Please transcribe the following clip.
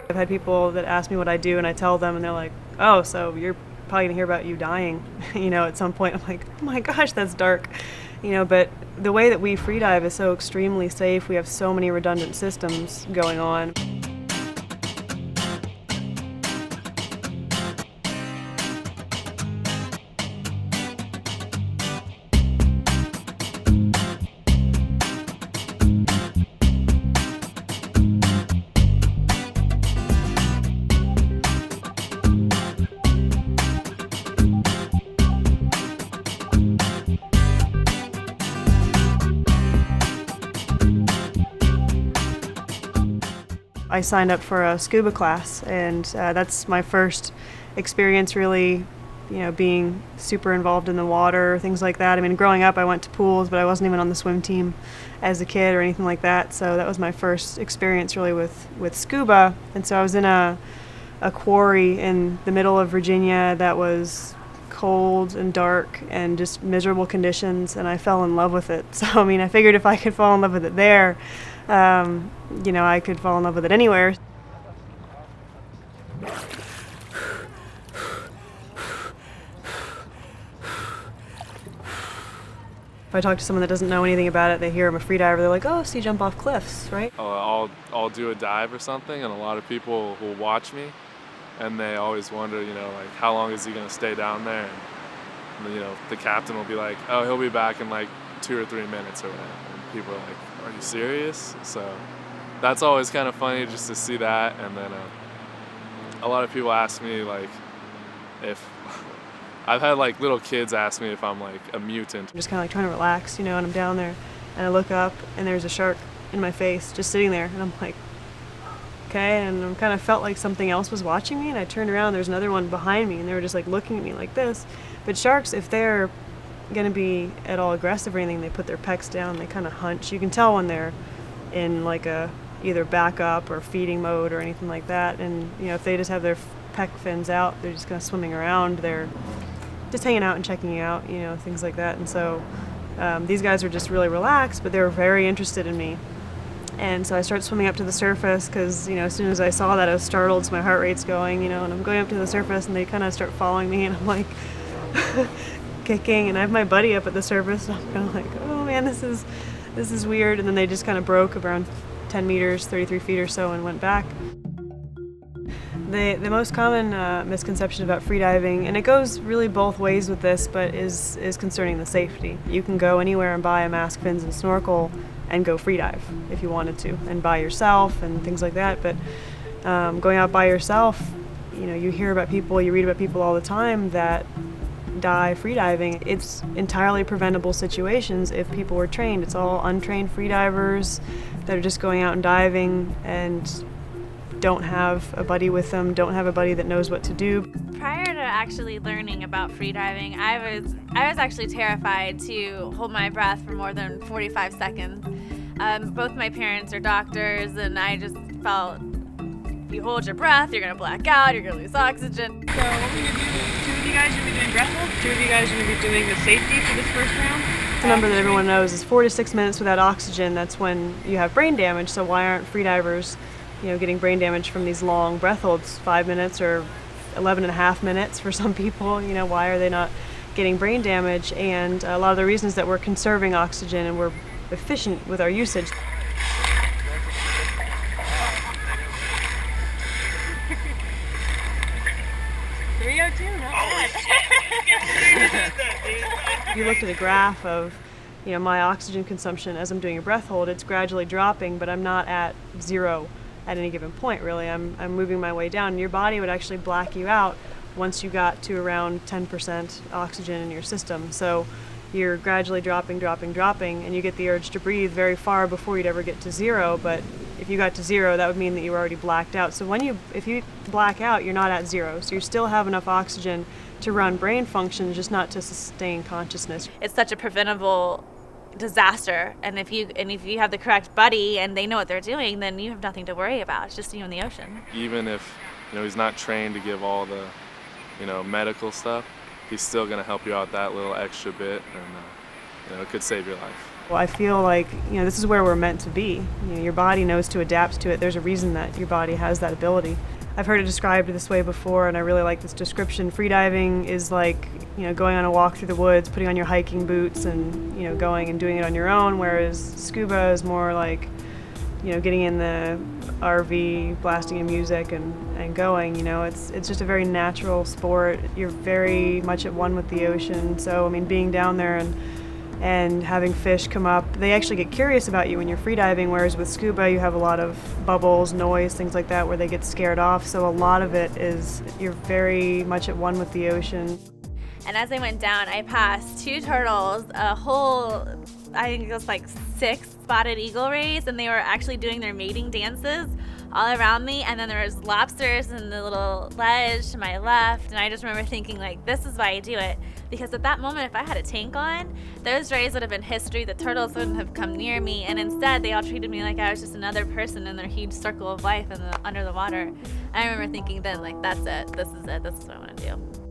I've had people that ask me what I do and I tell them and they're like, oh, so you're probably gonna hear about you dying, at some point. I'm like, oh my gosh, that's dark. But the way that we freedive is so extremely safe. We have so many redundant systems going on. I signed up for a scuba class, and that's my first experience really, being super involved in the water, things like that. I mean, growing up I went to pools, but I wasn't even on the swim team as a kid or anything like that, so that was my first experience really with scuba. And so I was in a quarry in the middle of Virginia that was cold and dark and just miserable conditions, and I fell in love with it. So I mean, I figured if I could fall in love with it there, I could fall in love with it anywhere. If I talk to someone that doesn't know anything about it, they hear I'm a freediver, they're like, oh, so you jump off cliffs, right? I'll do a dive or something, and a lot of people will watch me, and they always wonder, like, how long is he going to stay down there? And, the captain will be like, oh, he'll be back in like 2 or 3 minutes or whatever. And people are like, are you serious? So that's always kind of funny just to see that. And then a lot of people ask me, like, if I've had like little kids ask me if I'm like a mutant. I'm just kind of like trying to relax, and I'm down there and I look up and there's a shark in my face just sitting there, and I'm like, okay, and I kind of felt like something else was watching me, and I turned around, there's another one behind me, and they were just like looking at me like this. But sharks, if they're gonna be at all aggressive or anything, they put their pecks down, they kind of hunch. You can tell when they're in like a either backup or feeding mode or anything like that. And if they just have their pec fins out, they're just kind of swimming around, they're just hanging out and checking you out, things like that. And so these guys were just really relaxed, but they were very interested in me. And so I started swimming up to the surface because, as soon as I saw that, I was startled, so my heart rate's going, and I'm going up to the surface, and they kind of start following me, and I'm like kicking, and I have my buddy up at the surface, and I'm kind of like, oh man, this is weird. And then they just kind of broke around 10 meters, 33 feet or so, and went back. The most common misconception about freediving, and it goes really both ways with this, but is concerning the safety. You can go anywhere and buy a mask, fins, and snorkel and go freedive if you wanted to, and by yourself and things like that. But going out by yourself, you hear about people, you read about people all the time that die freediving. It's entirely preventable situations if people were trained. It's all untrained freedivers that are just going out and diving and don't have a buddy with them, don't have a buddy that knows what to do. Prior to actually learning about freediving, I was actually terrified to hold my breath for more than 45 seconds. Both my parents are doctors, and I just felt, if you hold your breath, you're gonna black out, you're gonna lose oxygen. So what we're gonna do is 2 of you guys are gonna be doing breath hold, 2 of you guys are gonna be doing the safety for this first round. The number that everyone knows is 4 to 6 minutes without oxygen. That's when you have brain damage. So why aren't freedivers getting brain damage from these long breath holds, 5 minutes or 11.5 minutes for some people? Why are they not getting brain damage? And a lot of the reasons that we're conserving oxygen and we're efficient with our usage. Here we go too, If you looked at a graph of my oxygen consumption as I'm doing a breath hold, it's gradually dropping, but I'm not at zero at any given point, really. I'm moving my way down. Your body would actually black you out once you got to around 10% oxygen in your system. So you're gradually dropping, and you get the urge to breathe very far before you'd ever get to zero. But if you got to zero, that would mean that you were already blacked out. So if you black out, you're not at zero. So you still have enough oxygen to run brain function, just not to sustain consciousness. It's such a preventable disaster, and if you have the correct buddy and they know what they're doing, then you have nothing to worry about. It's just you in the ocean. Even if he's not trained to give all the medical stuff, he's still going to help you out that little extra bit, and it could save your life. Well, I feel like, this is where we're meant to be. Your body knows to adapt to it. There's a reason that your body has that ability. I've heard it described this way before, and I really like this description. Freediving is like, going on a walk through the woods, putting on your hiking boots and, going and doing it on your own, whereas scuba is more like, getting in the RV, blasting in music and going. It's just a very natural sport. You're very much at one with the ocean. So, being down there and having fish come up, they actually get curious about you when you're freediving, whereas with scuba you have a lot of bubbles, noise, things like that where they get scared off. So a lot of it is you're very much at one with the ocean. And as I went down, I passed 2 turtles, a whole, I think it was like 6 spotted eagle rays, and they were actually doing their mating dances all around me. And then there was lobsters in the little ledge to my left, and I just remember thinking, like, this is why I do it. Because at that moment, if I had a tank on, those rays would have been history. The turtles wouldn't have come near me, and instead they all treated me like I was just another person in their huge circle of life under the water. And I remember thinking then, like, that's it. This is it. This is what I want to do.